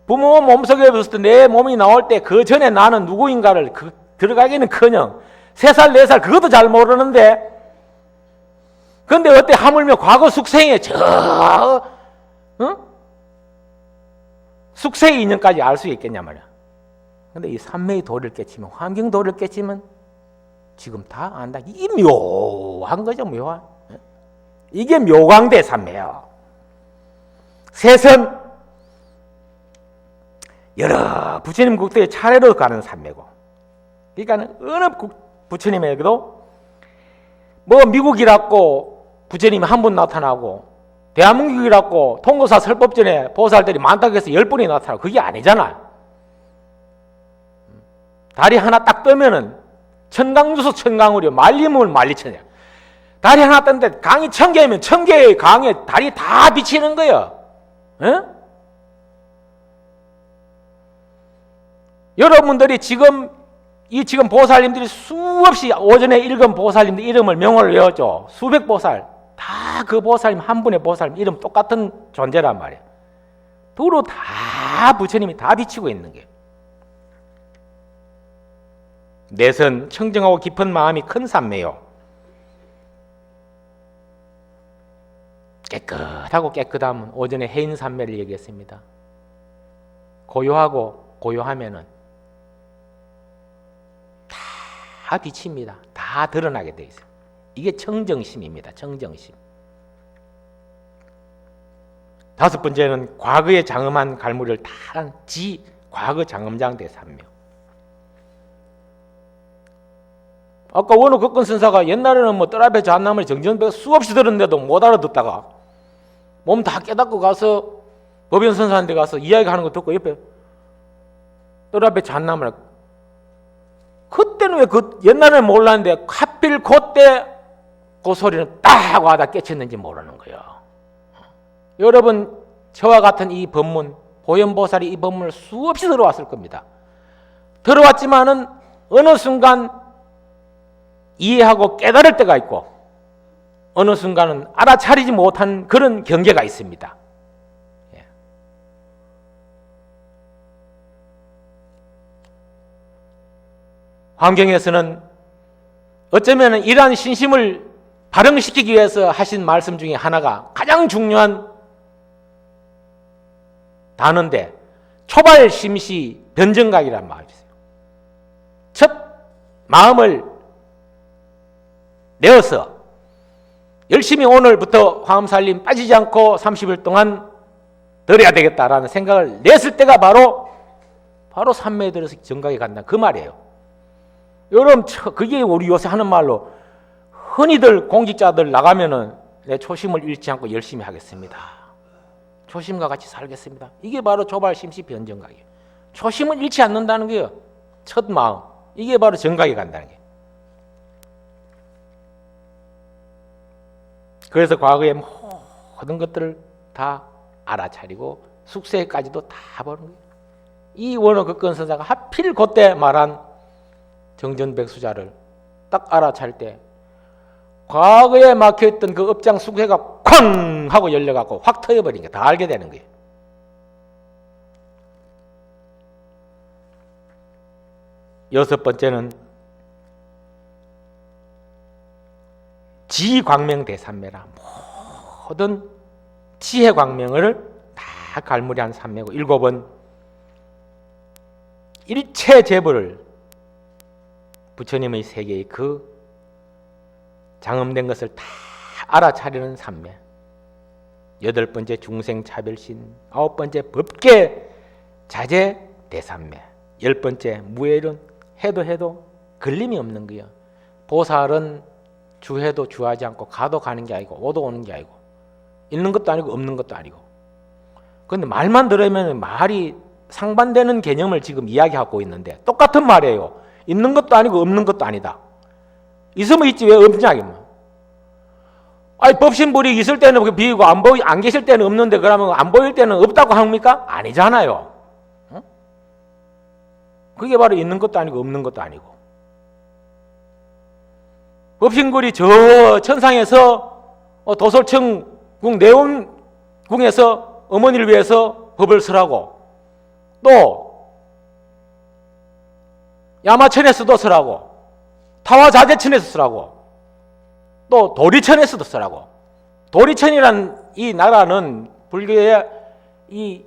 S1: 부모 몸속에서 내 몸이 나올 때 그 전에 나는 누구인가를 들어가기는커녕 3살 4살 그것도 잘 모르는데 근데 어때 하물며 과거 숙생에 숙세의 인연까지 알 수 있겠냐 말이야. 근데 이 삼매의 도를 깨치면, 환경 도를 깨치면 지금 다 안다. 이 묘한 거죠, 묘한. 이게 묘광대 삼매요. 셋은 여러 부처님 국도에 차례로 가는 삼매고, 그러니까 어느 부처님에게도 뭐 미국이라고 부처님이 한 분 나타나고, 대한민국이라고 통도사 설법전에 보살들이 많다고 해서 10분이 나타나고, 그게 아니잖아. 다리 하나 딱 뜨면은 천강주소 천강우려, 말리면 말리천이야. 다리 하나 떴는데 강이 1000개면 1000개의 강에 다리 다 비치는 거예요. 에? 여러분들이 지금 보살님들이 수없이 오전에 읽은 보살님들 이름을 명호를 외웠죠. 수백 보살. 다 그 보살님 한 분의 보살님 이름 똑같은 존재란 말이에요. 도로 다 부처님이 다 비치고 있는 게. 넷은 청정하고 깊은 마음이 큰 삼매요. 깨끗하고 깨끗하면 오전에 해인 삼매를 얘기했습니다. 고요하고 고요하면은 다 비칩니다. 다 드러나게 돼 있어요. 이게 청정심입니다. 청정심. 다섯 번째는 과거에 장엄한 갈무리를 다 과거 장엄장 대삼묘. 아까 원호 극권 선사가 옛날에는 뭐 뜰앞에 잣나무에 정전배가 수없이 들었는데도 못 알아듣다가 몸 다 깨닫고 가서 법연 선사한테 가서 이야기하는 거 듣고 옆에 뜰앞에 잣나무를, 그때는 왜 옛날에는 몰랐는데 하필 그때 그 소리는 딱 하고 하다 깨쳤는지 모르는 거예요. 여러분, 저와 같은 이 법문, 보현보살이 이 법문을 수없이 들어왔을 겁니다. 들어왔지만은 어느 순간 이해하고 깨달을 때가 있고, 어느 순간은 알아차리지 못한 그런 경계가 있습니다. 예. 환경에서는 어쩌면 이러한 신심을 발흥시키기 위해서 하신 말씀 중에 하나가 가장 중요한 단어인데, 초발심시 변정각이라는 말이 있어요. 첫 마음을 내어서 열심히 오늘부터 화엄살림 빠지지 않고 30일 동안 들어야 되겠다라는 생각을 냈을 때가 바로 삼매에 들어서 정각에 간다, 그 말이에요. 여러분, 그게 우리 요새 하는 말로 흔히들 공직자들 나가면은 내 초심을 잃지 않고 열심히 하겠습니다. 초심과 같이 살겠습니다. 이게 바로 조발심시 변정각이에요. 초심을 잃지 않는다는 게요. 첫 마음. 이게 바로 정각에 간다는 게. 그래서 과거의 모든 것들을 다 알아차리고 숙세까지도 다 보는 거예요. 이 원어 극권 선사가 하필 그때 말한 정전백수자를 딱 알아차릴 때 과거에 막혀있던 그 업장 숙세가 쾅 하고 열려갖고 확 터져버린 게 다 알게 되는 거예요. 여섯 번째는 지광명 대삼매라. 모든 지혜 광명을 다 갈무리한 삼매고, 일곱은 일체 재벌을 부처님의 세계의 그 장엄된 것을 다 알아차리는 삼매. 여덟 번째 중생차별신, 아홉 번째 법계 자제 대삼매, 열 번째 무해론, 해도 걸림이 없는 거예요. 보살은 주해도 주하지 않고 가도 가는 게 아니고 오도 오는 게 아니고 있는 것도 아니고 없는 것도 아니고. 그런데 말만 들으면 말이 상반되는 개념을 지금 이야기하고 있는데 똑같은 말이에요. 있는 것도 아니고 없는 것도 아니다. 있으면 있지 왜 없냐 이거. 아니 법신불이 있을 때는 비고 안 계실 때는 없는데 그러면 안 보일 때는 없다고 합니까? 아니잖아요. 어? 그게 바로 있는 것도 아니고 없는 것도 아니고. 법신불이 저 천상에서 도솔청궁 내원궁에서 어머니를 위해서 법을 쓰라고, 또 야마천에서도 쓰라고, 타화자재천에서 쓰라고, 또 도리천에서도 쓰라고. 도리천이란 이 나라는 불교의 이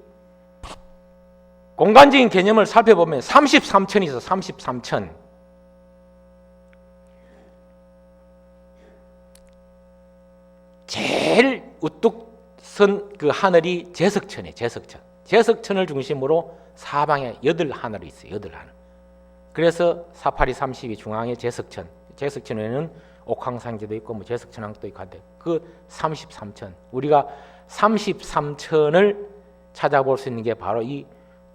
S1: 공간적인 개념을 살펴보면 33천이 있어. 33천. 제일 우뚝 선 그 하늘이 제석천이에요. 제석천. 제석천을 중심으로 사방에 8하늘이 있어요. 8하늘. 그래서 48이 30이 중앙에 제석천. 제석천에는 옥황상제도 있고 뭐 제석천왕도 있고 한데 그 33천. 우리가 33천을 찾아볼 수 있는 게 바로 이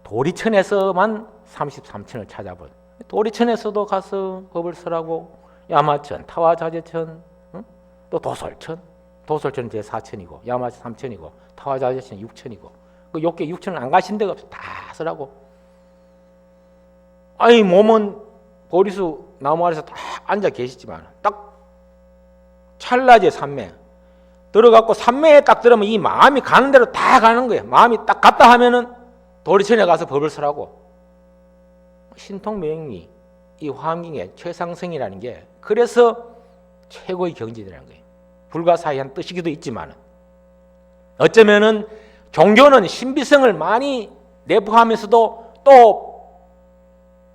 S1: 도리천에서만 33천을 찾아볼. 도리천에서도 가서 법을 설하고 야마천, 타화자재천, 또 도솔천. 도솔천은 제 4천이고 야마천 3천이고 타화자재천 6천이고 그 욕계 6천은 안 가신 데가 없어. 다 쓰라고. 아니 몸은 보리수 나무 아래서 딱 앉아 계시지만 딱 찰나제 산매 들어갔고 산매에 딱 들어오면 이 마음이 가는 대로 다 가는 거예요. 마음이 딱 갔다 하면은 도리천에 가서 법을 설하고. 신통명리 이 화엄경의 최상승이라는 게 그래서 최고의 경지라는 거예요. 불가사의한 뜻이기도 있지만 어쩌면은 종교는 신비성을 많이 내포하면서도 또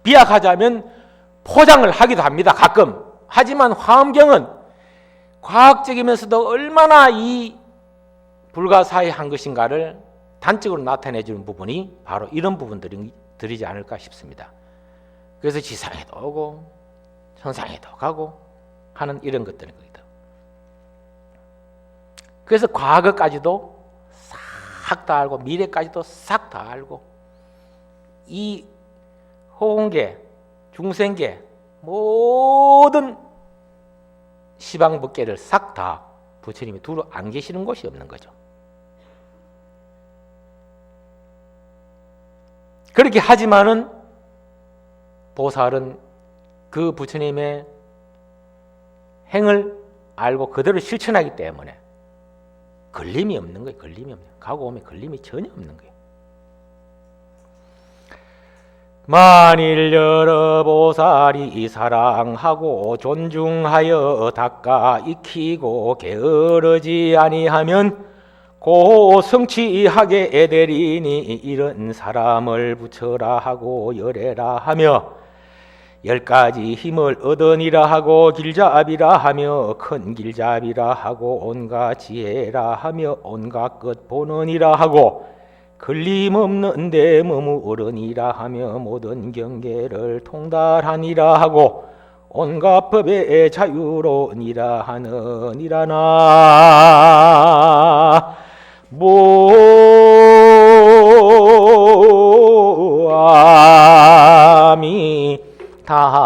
S1: 비약하자면 포장을 하기도 합니다. 가끔. 하지만 화엄경은 과학적이면서도 얼마나 이 불가사의한 것인가를 단적으로 나타내주는 부분이 바로 이런 부분들이지 않을까 싶습니다. 그래서 지상에도 오고 천상에도 가고 하는 이런 것들인 겁니다. 그래서 과거까지도 싹 다 알고 미래까지도 싹 다 알고 이 호응계, 중생계 모든 시방법계를 싹 다 부처님이 두루 안 계시는 곳이 없는 거죠. 그렇게 하지만은 보살은 그 부처님의 행을 알고 그대로 실천하기 때문에 걸림이 없는 거예요. 걸림이 없는. 가고 오면 걸림이 전혀 없는 거예요. 만일 여러 보살이 사랑하고 존중하여 닦아 익히고 게으르지 아니하면 고 성취하게 되리니 이런 사람을 부처라 하고 열애라 하며 10가지 힘을 얻으니라 하고 길잡이라 하며 큰 길잡이라 하고 온갖 지혜라 하며 온갖 것 보느니라 하고 걸림없는 데 머무르니라 하며 모든 경계를 통달하니라 하고 온갖 법에 자유로우니라 하느니라나 모아미 다부.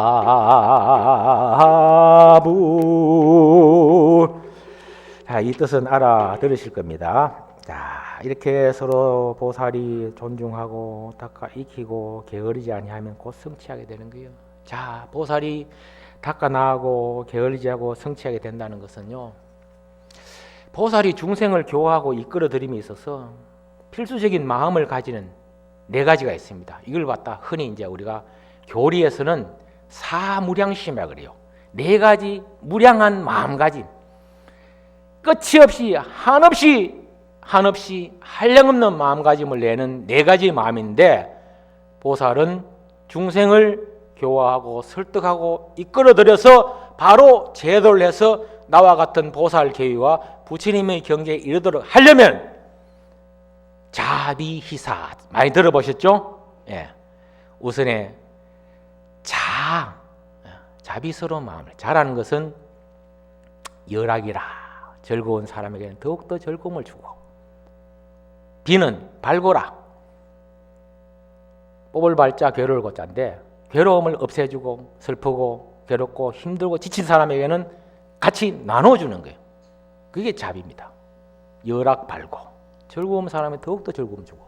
S1: 자, 이 뜻은 알아들으실 겁니다. 자, 이렇게 서로 보살이 존중하고 닦아 익히고 게으르지 아니하면 곧 성취하게 되는 거예요. 자, 보살이 닦아 나가고 게으르지 하고 성취하게 된다는 것은요, 보살이 중생을 교화하고 이끌어 들임에 있어서 필수적인 마음을 가지는 4가지가 있습니다. 이걸 갖다 흔히 이제 우리가 교리에서는 사무량심이라 그래요. 4가지 무량한 마음가짐, 끝이 없이 한없이 한량없는 마음가짐을 내는 4가지 마음인데, 보살은 중생을 교화하고 설득하고 이끌어들여서 바로 제도를 해서 나와 같은 보살 계위와 부처님의 경계에 이르도록 하려면 자비희사 많이 들어보셨죠? 예. 우선에 자비스러운 마음을. 자라는 것은 열악이라 즐거운 사람에게는 더욱더 즐거움을 주고, 비는 발고라 뽑을 발자 괴로울 고자인데 괴로움을 없애주고 슬프고 괴롭고 힘들고 지친 사람에게는 같이 나눠주는 거예요. 그게 자비입니다. 열악 발고 즐거운 사람에 더욱더 즐거움 주고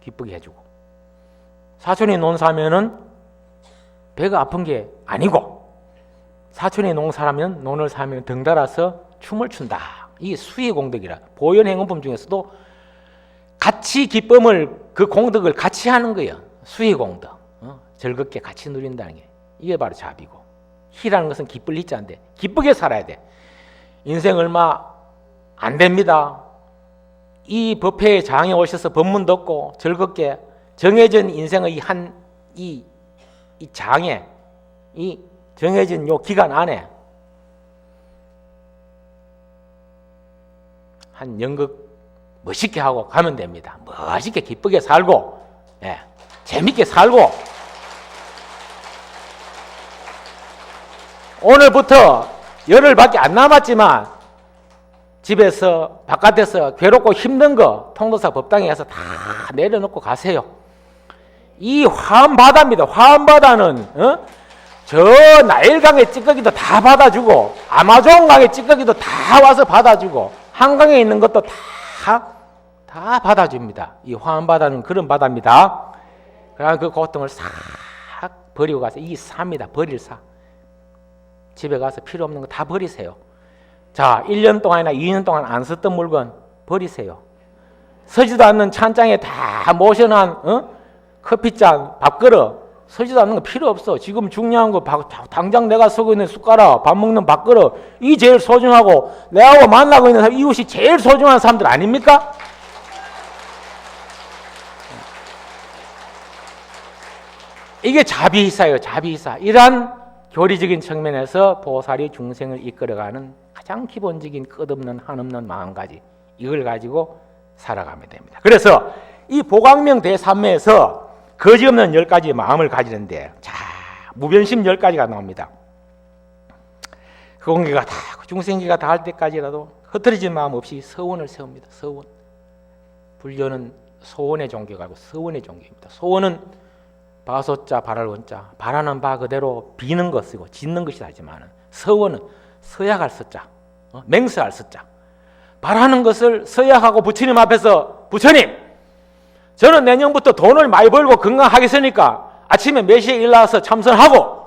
S1: 기쁘게 해주고, 사촌이 논사면은 배가 아픈 게 아니고 사촌이 농사라면 논을 사면 덩달아서 춤을 춘다. 이게 수의 공덕이라. 보현행원품 중에서도 같이 기쁨을, 그 공덕을 같이 하는 거예요. 수의 공덕. 즐겁게 같이 누린다는 게 이게 바로 자비고, 희라는 것은 기쁠 희자인데 기쁘게 살아야 돼. 인생 얼마 안 됩니다. 이 법회에 장에 오셔서 법문 듣고 즐겁게 정해진 인생의 이 장에, 이 정해진 요 기간 안에 한 연극 멋있게 하고 가면 됩니다. 멋있게 기쁘게 살고, 예, 재밌게 살고, 오늘부터 열흘밖에 안 남았지만 집에서 바깥에서 괴롭고 힘든 거 통도사 법당에 가서 다 내려놓고 가세요. 이 화엄바다입니다. 화엄바다는 저 나일강의 찌꺼기도 다 받아주고 아마존강의 찌꺼기도 다 와서 받아주고 한강에 있는 것도 다 받아줍니다. 이 화엄바다는 그런 바다입니다. 그러나 그 고통을 싹 버리고 가서 이 사입니다. 버릴 사. 집에 가서 필요 없는 거 다 버리세요. 자, 1년 동안이나 2년 동안 안 썼던 물건 버리세요. 서지도 않는 찬장에 다 모셔놓은 커피잔, 밥그릇 서지도 않는 거 필요 없어. 지금 중요한 거 당장 내가 쓰고 있는 숟가락, 밥 먹는 밥그릇 이 제일 소중하고 내하고 만나고 있는 사람, 이웃이 제일 소중한 사람들 아닙니까? 이게 자비이사예요. 자비이사. 이러한 교리적인 측면에서 보살이 중생을 이끌어가는 가장 기본적인 끝없는 한없는 마음가짐, 이걸 가지고 살아가면 됩니다. 그래서 이 보광명 대삼매에서 거지없는 10가지의 마음을 가지는데, 자, 무변심 10가지가 나옵니다. 흑공기가 다, 중생기가 다 할 때까지라도 흩어진 마음 없이 서원을 세웁니다. 서원. 불교는 소원의 종교가 아니고 서원의 종교입니다. 소원은 바소자 바랄 원자, 바라는 바 그대로 비는 것이고 짓는 것이다 하지만, 서원은 서약할 서자, 맹세할 서자, 바라는 것을 서약하고 부처님 앞에서, 부처님, 저는 내년부터 돈을 많이 벌고 건강하겠으니까 아침에 몇 시에 일어나서 참선하고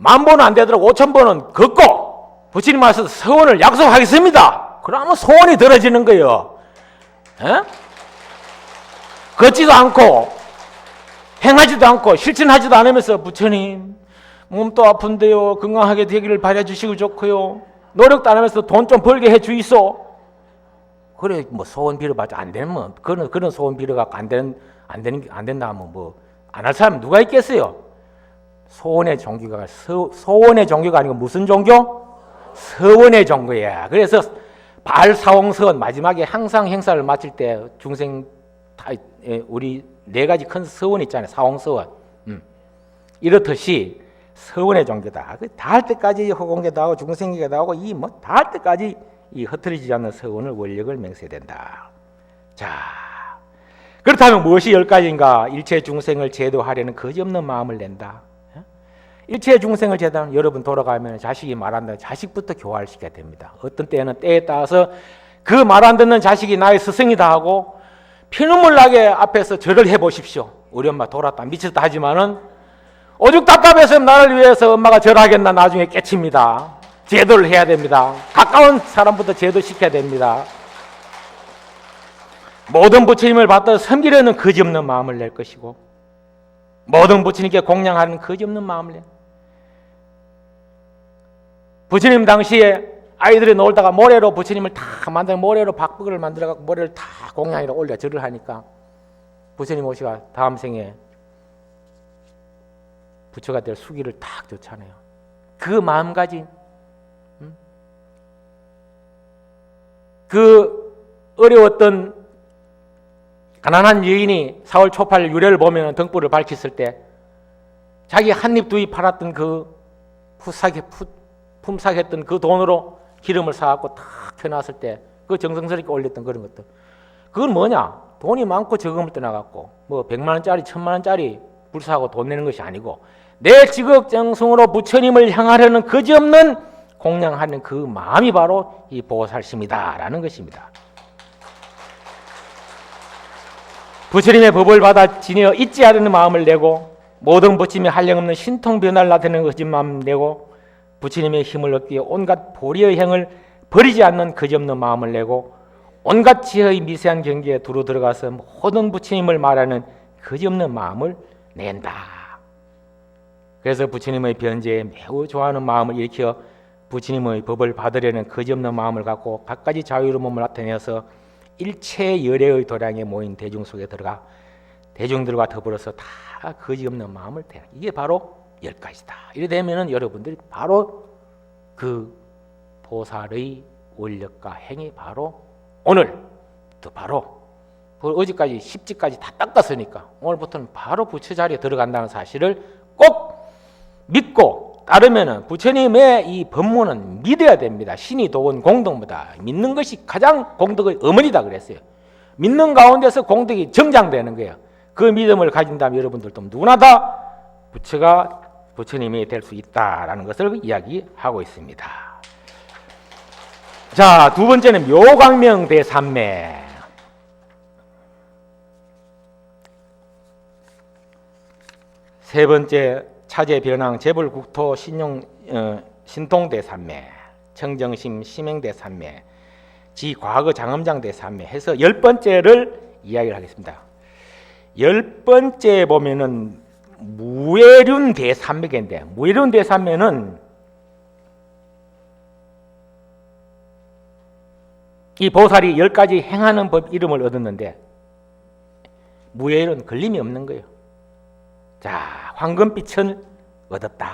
S1: 10,000번은 안 되더라도 5,000번은 걷고 부처님 앞에서 서원을 약속하겠습니다. 그러면 소원이 들어지는 거예요. 에? 걷지도 않고 행하지도 않고 실천하지도 않으면서, 부처님 몸도 아픈데요, 건강하게 되기를 바래 주시고 좋고요, 노력도 안 하면서 돈 좀 벌게 해 주이소. 그래, 뭐 소원 빌어봐도 안 되면 그런 소원 빌어가 안 된다 하면 뭐 안 할 사람 누가 있겠어요? 소원의 종교가 소원의 종교가 아니고 무슨 종교? 서원의 종교야. 그래서 발사홍서원 마지막에 항상 행사를 마칠 때 중생 우리 4가지 큰 서원 있잖아요. 사홍서원. 이렇듯이 서원의 종교다. 다 할 때까지 허공계도 하고 중생계도 하고 이 뭐 다 할 때까지 이 흩어지지 않는 서원을 원력을 맹세된다. 자, 그렇다면 무엇이 10가지인가? 일체 중생을 제도하려는 거지없는 마음을 낸다. 일체 중생을 제도하는, 여러분 돌아가면 자식이 말 안 듣는 자식부터 교화시켜야 됩니다. 어떤 때는 때에 따라서 그 말 안 듣는 자식이 나의 스승이다 하고 피눈물 나게 앞에서 절을 해보십시오. 우리 엄마 돌았다 미쳤다 하지만은 오죽 답답해서 나를 위해서 엄마가 절하겠나 나중에 깨칩니다. 제도를 해야 됩니다. 가까운 사람부터 제도시켜야 됩니다. 모든 부처님을 받들어 섬기려는 거지없는 마음을 낼 것이고, 모든 부처님께 공양하는 거지없는 마음을 내. 부처님 당시에 아이들이 놀다가 모래로 부처님을 다 만들어, 모래로 박북을 만들어갖고 모래를 다 공양이라 올려 절을 하니까 부처님 오시가 다음 생에 부처가 될 수기를 딱 줬잖아요. 그 마음가짐, 그 어려웠던 가난한 여인이 4월 초팔 유래를 보면 등불을 밝혔을 때 자기 한입 두입 팔았던 그 품삯했던 그 돈으로 기름을 사갖고 탁 켜놨을 때 그 정성스럽게 올렸던 그런 것들, 그건 뭐냐? 돈이 많고 적음을 떠나갖고 뭐 100만 원짜리 1000만 원짜리 불 사고 돈 내는 것이 아니고 내 지극정성으로 부처님을 향하려는 거지없는 공양하는 그 마음이 바로 이 보살심이다라는 것입니다. 부처님의 법을 받아 지내어 잊지 않는 마음을 내고, 모든 부처님의 한량없는 신통변화를 나타내는 거짓 마음 내고, 부처님의 힘을 얻기 위해 온갖 보리의 행을 버리지 않는 거짓없는 마음을 내고, 온갖 지혜의 미세한 경계에 두루 들어가서 모든 부처님을 말하는 거짓없는 마음을 낸다. 그래서 부처님의 변제에 매우 좋아하는 마음을 일으켜 부처님의 법을 받으려는 거짓없는 마음을 갖고 갖가지 자유로움을 나타내어서 일체 열애의 도량에 모인 대중 속에 들어가 대중들과 더불어서 다 거지없는 마음을 대하. 이게 바로 10가지다. 이래 되면은 여러분들이 바로 그 보살의 원력과 행이 바로 오늘 또 바로 어제까지 10지까지 다 닦았으니까 오늘부터는 바로 부처 자리에 들어간다는 사실을 꼭 믿고 따르면은 부처님의 이 법문은 믿어야 됩니다. 신이 도운 공덕보다 믿는 것이 가장 공덕의 어머니다 그랬어요. 믿는 가운데서 공덕이 정장되는 거예요. 그 믿음을 가진다면 여러분들도 누구나 다 부처가 부처님이 될 수 있다라는 것을 이야기하고 있습니다. 자, 두 번째는 묘광명 대삼매. 세 번째 차제 변왕 재불국토 신용 신통 대삼매, 청정심 심행 대삼매, 지 과거 장엄장 대삼매 해서 10번째를 이야기를 하겠습니다. 10번째 보면은 무예륜 대삼매인데, 무예륜 대삼매는 이 보살이 10가지 행하는 법 이름을 얻었는데 무예륜은 걸림이 없는 거예요. 자, 황금빛을 얻었다.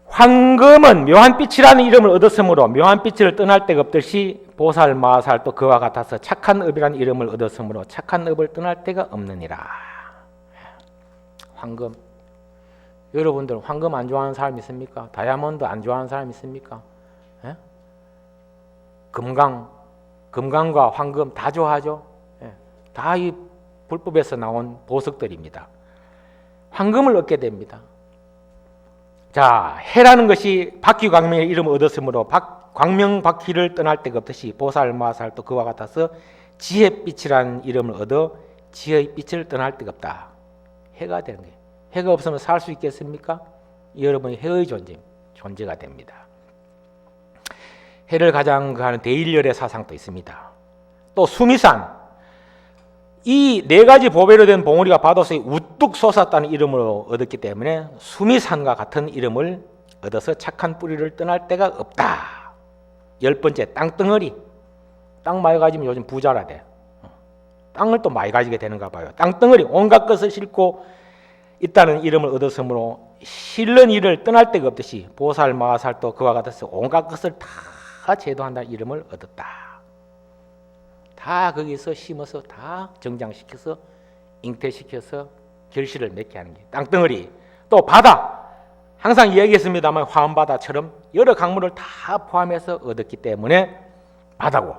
S1: 황금은 묘한빛이라는 이름을 얻었으므로 묘한빛을 떠날 데가 없듯이 보살, 마살 또 그와 같아서 착한 업이라는 이름을 얻었으므로 착한 업을 떠날 데가 없느니라. 황금. 여러분들 황금 안 좋아하는 사람 있습니까? 다이아몬드 안 좋아하는 사람 있습니까? 예? 금강과 황금 다 좋아하죠. 예. 다 이 불법에서 나온 보석들입니다. 황금을 얻게 됩니다. 자, 해라는 것이 바퀴광명의 이름을 얻었으므로 광명바퀴를 떠날 데가 없듯이 보살, 마살 또 그와 같아서 지혜빛이라는 이름을 얻어 지혜의 빛을 떠날 데가 없다. 해가 되는 거예요. 해가 없으면 살 수 있겠습니까? 여러분이 해의 존재가 됩니다. 해를 가장 하는 대일열의 사상도 있습니다. 또 수미산, 이 4가지 보배로 된 봉우리가 바닷속에 우뚝 솟았다는 이름으로 얻었기 때문에 수미산과 같은 이름을 얻어서 착한 뿌리를 떠날 데가 없다. 10번째 땅덩어리. 땅 많이 가지면 요즘 부자라 돼. 땅을 또 많이 가지게 되는가 봐요. 땅덩어리, 온갖 것을 싣고 있다는 이름을 얻었으므로 실른 일을 떠날 데가 없듯이 보살, 마살 또 그와 같아서 온갖 것을 다 제도한다는 이름을 얻었다. 다 거기서 심어서 다 정장시켜서 잉태시켜서 결실을 맺게 하는 게 땅덩어리. 또 바다, 항상 이야기했습니다만 화엄바다처럼 여러 강물을 다 포함해서 얻었기 때문에 바다고.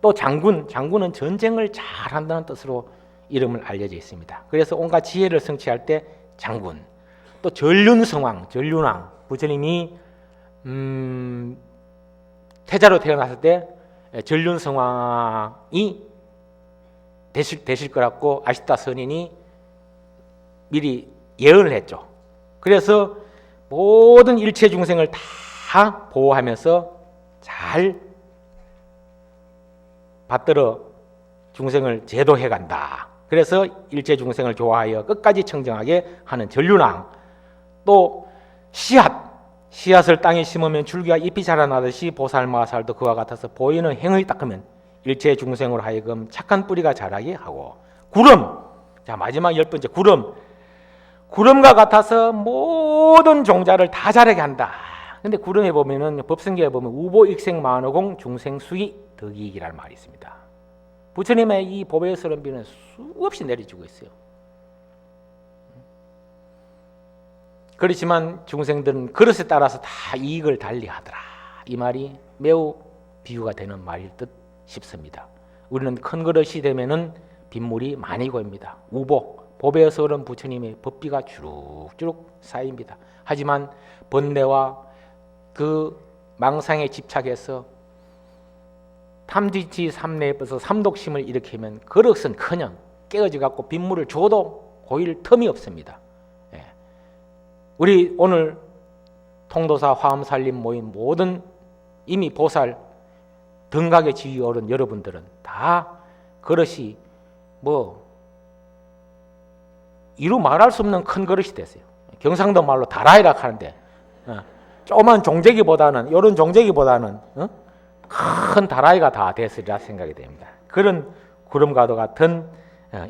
S1: 또 장군은 전쟁을 잘한다는 뜻으로 이름을 알려져 있습니다. 그래서 온갖 지혜를 성취할 때 장군. 또 전륜성왕, 부처님이 태자로 태어났을 때 전륜성왕이 되실 거라고 아시타 선인이 미리 예언을 했죠. 그래서 모든 일체 중생을 다 보호하면서 잘 받들어 중생을 제도해 간다. 그래서 일체 중생을 좋아하여 끝까지 청정하게 하는 전륜왕. 또 씨앗을 땅에 심으면 줄기가 잎이 자라나듯이 보살, 마살도 그와 같아서 보이는 행을 닦으면 일체 중생으로 하여금 착한 뿌리가 자라게 하고, 구름. 자, 마지막 10번째 구름과 같아서 모든 종자를 다 자라게 한다. 근데 구름에 보면은 법성계에 보면 우보익생 만어공 중생수기 덕이익이라는 말이 있습니다. 부처님의 이 보배스러운 비는 수없이 내려주고 있어요. 그렇지만 중생들은 그릇에 따라서 다 이익을 달리하더라. 이 말이 매우 비유가 되는 말일 듯 싶습니다. 우리는 큰 그릇이 되면은 빗물이 많이 고입니다. 보배에서 흐른 부처님의 법비가 주룩주룩 쌓입니다. 하지만 번뇌와 그 망상에 집착해서 탐지치 삼내에 뻗어서 삼독심을 일으키면 그릇은 그냥 깨어져 갖고 빗물을 줘도 고일 틈이 없습니다. 우리 오늘 통도사 화엄살림 모임 모든 이미 보살 등각의 지위에 오른 여러분들은 다 그릇이 이루 말할 수 없는 큰 그릇이 됐어요. 경상도 말로 다라이라 하는데 조그만 종재기보다는 이런 종재기보다는 큰 다라이가 다 됐으리라 생각이 됩니다. 그런 구름과도 같은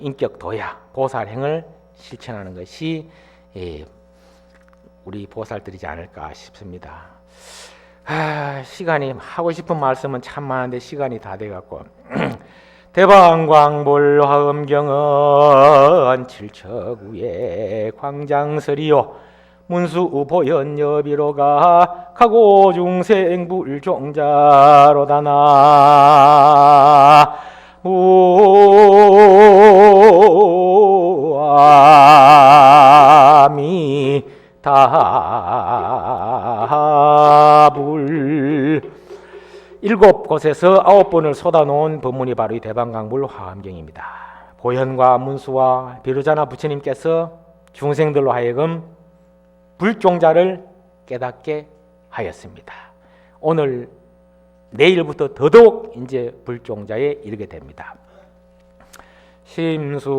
S1: 인격 도야, 보살행을 실천하는 것이 우리 보살들이지 않을까 싶습니다. 시간이 하고 싶은 말씀은 참 많은데 시간이 다 돼갖고 대방광불 화엄경은 칠척우에 광장설이요 문수보현여비로가 가고 중생불종자로다나 무아미타불 7곳에서 9번을 쏟아놓은 법문이 바로 이 대방광불 화엄경입니다. 보현과 문수와 비로자나 부처님께서 중생들로 하여금 불종자를 깨닫게 하였습니다. 오늘 내일부터 더더욱 이제 불종자에 이르게 됩니다. 심수만경전이나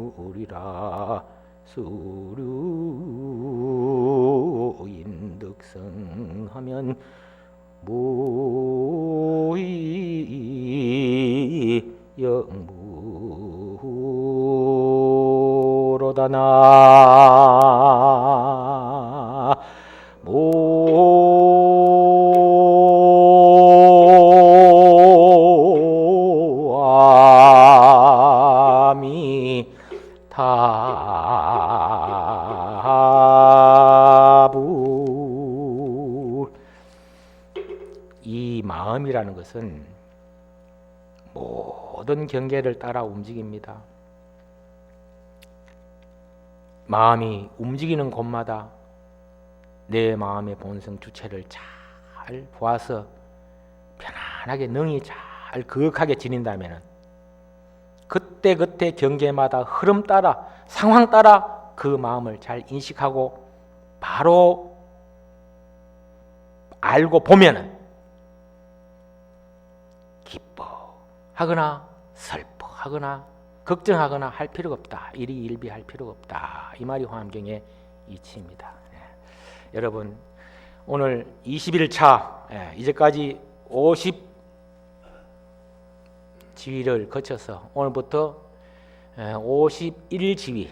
S1: 전처실렁유리라 수류인득성하면 무의 영무로다나 무아미타불. 이 마음이라는 것은 모든 경계를 따라 움직입니다. 마음이 움직이는 곳마다 내 마음의 본성 주체를 잘 보아서 편안하게 능히 잘 거역하게 지닌다면 그때그때 경계마다 흐름 따라 상황 따라 그 마음을 잘 인식하고 바로 알고 보면은 기뻐하거나 슬퍼하거나 걱정하거나 할 필요가 없다. 일희일비할 필요가 없다. 이 말이 화엄경의 이치입니다. 여러분 오늘 21차 이제까지 50 지위를 거쳐서 오늘부터 51지위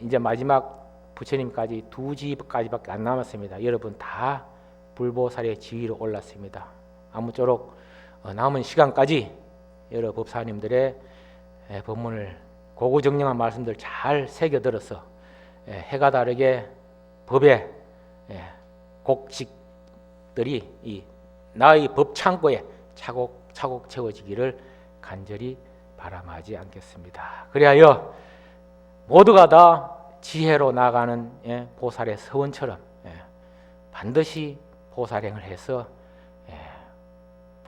S1: 이제 마지막 부처님까지 2지위까지밖에 안 남았습니다. 여러분 다 불보살의 지위로 올랐습니다. 아무쪼록 남은 시간까지 여러 법사님들의 법문을 고구정령한 말씀들 잘 새겨들어서 해가 다르게 법의 곡식들이 이 나의 법창고에 차곡차곡 채워지기를 간절히 바람하지 않겠습니다. 그리하여 모두가 다 지혜로 나가는 보살의 서원처럼 반드시 보살행을 해서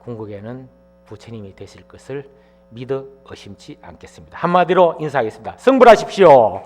S1: 궁극에는 부처님이 되실 것을 믿어 의심치 않겠습니다. 한마디로 인사하겠습니다. 성불하십시오.